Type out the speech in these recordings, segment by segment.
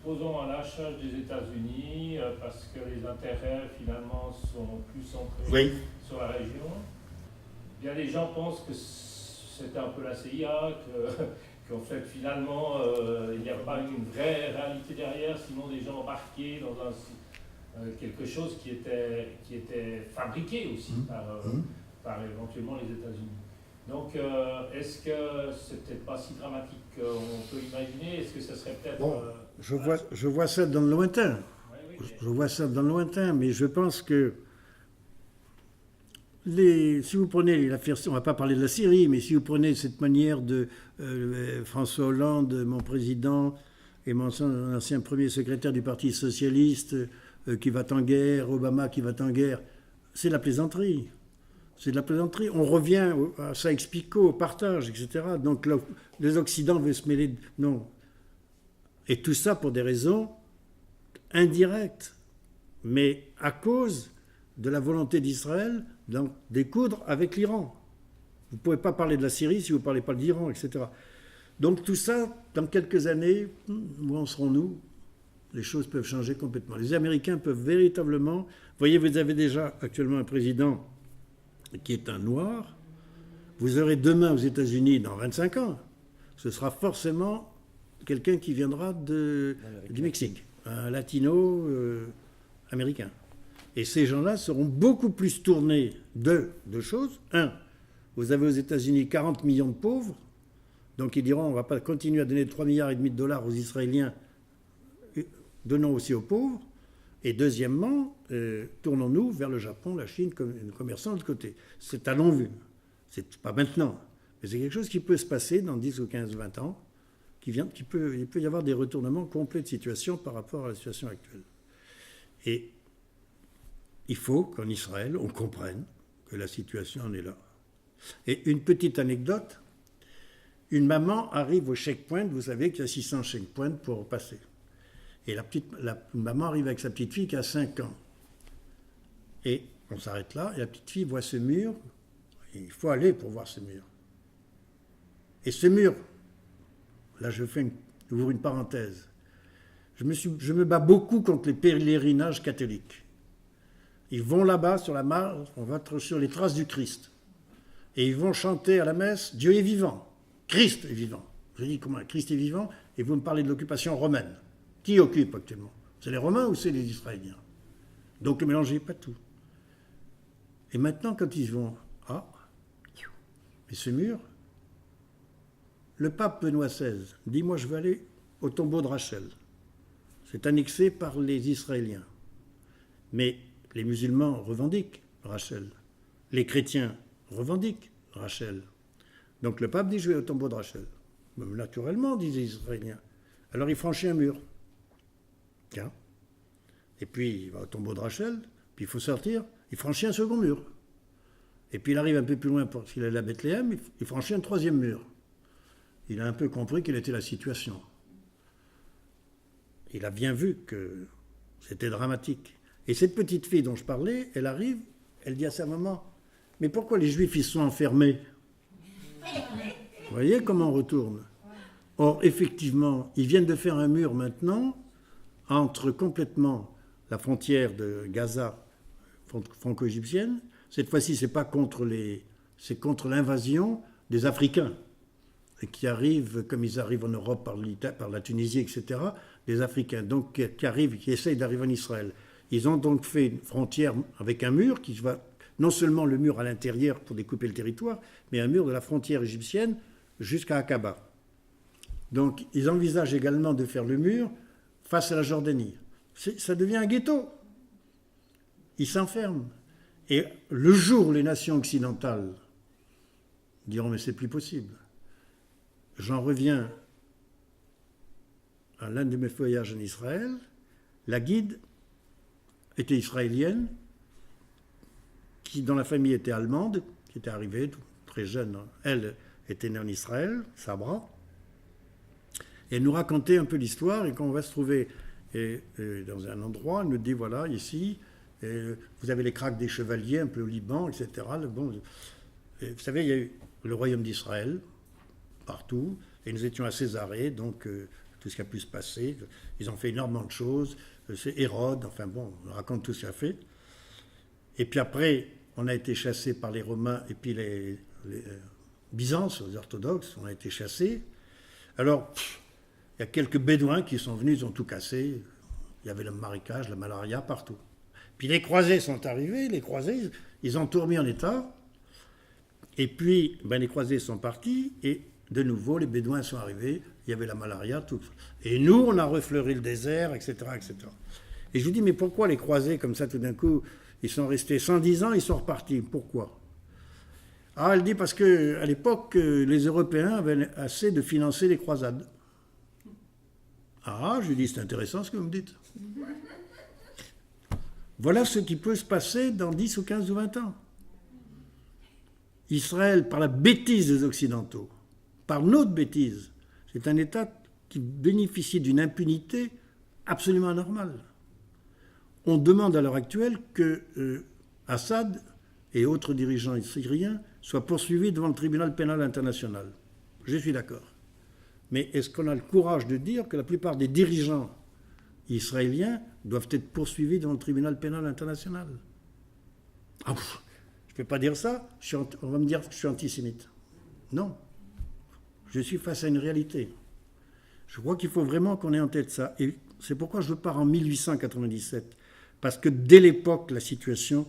supposons un lâchage des États-Unis parce que les intérêts finalement sont plus centrés Oui. sur la région. Bien, les gens pensent que c'était un peu la CIA, qu'en fait finalement il n'y a pas une vraie réalité derrière, sinon des gens embarqués dans quelque chose qui était fabriqué aussi par éventuellement les États-Unis. Donc, est-ce que c'est peut-être pas si dramatique qu'on peut imaginer? Est-ce que ça serait peut-être... Bon, je vois ça dans le lointain. Oui, Je vois ça dans le lointain, mais je pense que si vous prenez l'affaire, on ne va pas parler de la Syrie, mais si vous prenez cette manière de François Hollande, mon président, et mon ancien premier secrétaire du Parti socialiste, qui va en guerre, Obama qui va en guerre, c'est de la plaisanterie. C'est de la plaisanterie. On revient à ça explico, au partage, etc. Donc là, les Occidents veulent se mêler. Non. Et tout ça pour des raisons indirectes, mais à cause de la volonté d'Israël d'en découdre avec l'Iran. Vous ne pouvez pas parler de la Syrie si vous ne parlez pas de l'Iran, etc. Donc tout ça, dans quelques années, où en serons-nous? Les choses peuvent changer complètement. Les Américains peuvent véritablement... Vous voyez, vous avez déjà actuellement un président qui est un noir. Vous aurez demain aux États-Unis, dans 25 ans, ce sera forcément quelqu'un qui viendra du Mexique, un latino-américain. Et ces gens-là seront beaucoup plus tournés de deux choses. Un, vous avez aux États-Unis 40 millions de pauvres, donc ils diront on ne va pas continuer à donner 3,5 milliards de dollars aux Israéliens, donnons aussi aux pauvres. Et deuxièmement, tournons-nous vers le Japon, la Chine, comme commerçants de l'autre côté. C'est à long vue. C'est pas maintenant. Mais c'est quelque chose qui peut se passer dans 10 ou 15, 20 ans. Il peut y avoir des retournements complets de situation par rapport à la situation actuelle. Et il faut qu'en Israël, on comprenne que la situation en est là. Et une petite anecdote, une maman arrive au checkpoint, vous savez qu'il y a 600 checkpoints pour passer. Et la maman arrive avec sa petite fille qui a 5 ans. Et on s'arrête là, et la petite fille voit ce mur, et il faut aller pour voir ce mur. Et ce mur, là j'ouvre une parenthèse, je me bats beaucoup contre les pèlerinages catholiques. Ils vont là-bas sur la marge, on va sur les traces du Christ. Et ils vont chanter à la messe, Dieu est vivant, Christ est vivant. Je dis comment Christ est vivant, et vous me parlez de l'occupation romaine. Qui occupe actuellement? C'est les Romains ou c'est les Israéliens? Donc ne mélangez pas tout. Et maintenant, quand ils vont... Ah, mais ce mur, le pape Benoît XVI dit, moi je veux aller au tombeau de Rachel. C'est annexé par les Israéliens. Mais les musulmans revendiquent Rachel. Les chrétiens revendiquent Rachel. Donc le pape dit, je vais au tombeau de Rachel. Même naturellement, disent les Israéliens. Alors il franchit un mur. Tiens. Et puis il va au tombeau de Rachel, puis il faut sortir, il franchit un second mur. Et puis il arrive un peu plus loin, parce qu'il est à Bethléem, il franchit un troisième mur. Il a un peu compris quelle était la situation. Il a bien vu que c'était dramatique. Et cette petite fille dont je parlais, elle arrive, elle dit à sa maman, mais pourquoi les Juifs ils sont enfermés? Vous voyez comment on retourne? Or, effectivement, ils viennent de faire un mur maintenant entre complètement la frontière de Gaza franco-égyptienne. Cette fois-ci, c'est pas c'est contre l'invasion des Africains qui arrivent, comme ils arrivent en Europe par la Tunisie, etc., des Africains, donc qui essayent d'arriver en Israël. Ils ont donc fait une frontière avec un mur qui va, non seulement le mur à l'intérieur pour découper le territoire, mais un mur de la frontière égyptienne jusqu'à Aqaba. Donc, ils envisagent également de faire le mur face à la Jordanie. Ça devient un ghetto. Ils s'enferment. Et le jour où les nations occidentales diront « mais c'est plus possible », j'en reviens à l'un de mes voyages en Israël, la guide était israélienne, qui dans la famille était allemande, qui était arrivée très jeune. Elle était née en Israël, Sabra. Et elle nous racontait un peu l'histoire, et quand on va se trouver dans un endroit, elle nous dit, voilà, ici, vous avez les craques des chevaliers, un peu au Liban, etc. Bon, vous savez, il y a eu le royaume d'Israël, partout, et nous étions à Césarée, donc tout ce qui a pu se passer. Ils ont fait énormément de choses. C'est Hérode, enfin bon, on raconte tout ce qu'il a fait. Et puis après, on a été chassés par les Romains et puis les Byzance, les orthodoxes, on a été chassés. Alors, il y a quelques bédouins qui sont venus, ils ont tout cassé. Il y avait le marécage, la malaria, partout. Puis les croisés sont arrivés, les croisés, ils ont tout remis en état. Et puis, les croisés sont partis, et de nouveau, les bédouins sont arrivés, il y avait la malaria, tout. Et nous, on a refleuri le désert, etc., etc. Et je vous dis, mais pourquoi les croisés, comme ça, tout d'un coup, ils sont restés 110 ans, ils sont repartis? Pourquoi? Ah, elle dit parce qu'à l'époque, les Européens avaient assez de financer les croisades. Ah, je lui dis, c'est intéressant ce que vous me dites. Voilà ce qui peut se passer dans 10 ou 15 ou 20 ans. Israël, par la bêtise des Occidentaux, par notre bêtise, c'est un État qui bénéficie d'une impunité absolument anormale. On demande à l'heure actuelle que Assad et autres dirigeants syriens soient poursuivis devant le tribunal pénal international. Je suis d'accord. Mais est-ce qu'on a le courage de dire que la plupart des dirigeants israéliens doivent être poursuivis devant le tribunal pénal international? Je ne peux pas dire ça, on va me dire que je suis antisémite. Non. Je suis face à une réalité. Je crois qu'il faut vraiment qu'on ait en tête ça. Et c'est pourquoi je pars en 1897. Parce que dès l'époque, la situation,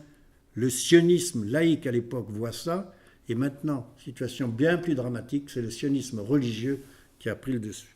le sionisme laïque à l'époque voit ça, et maintenant, situation bien plus dramatique, c'est le sionisme religieux qui a pris le dessus.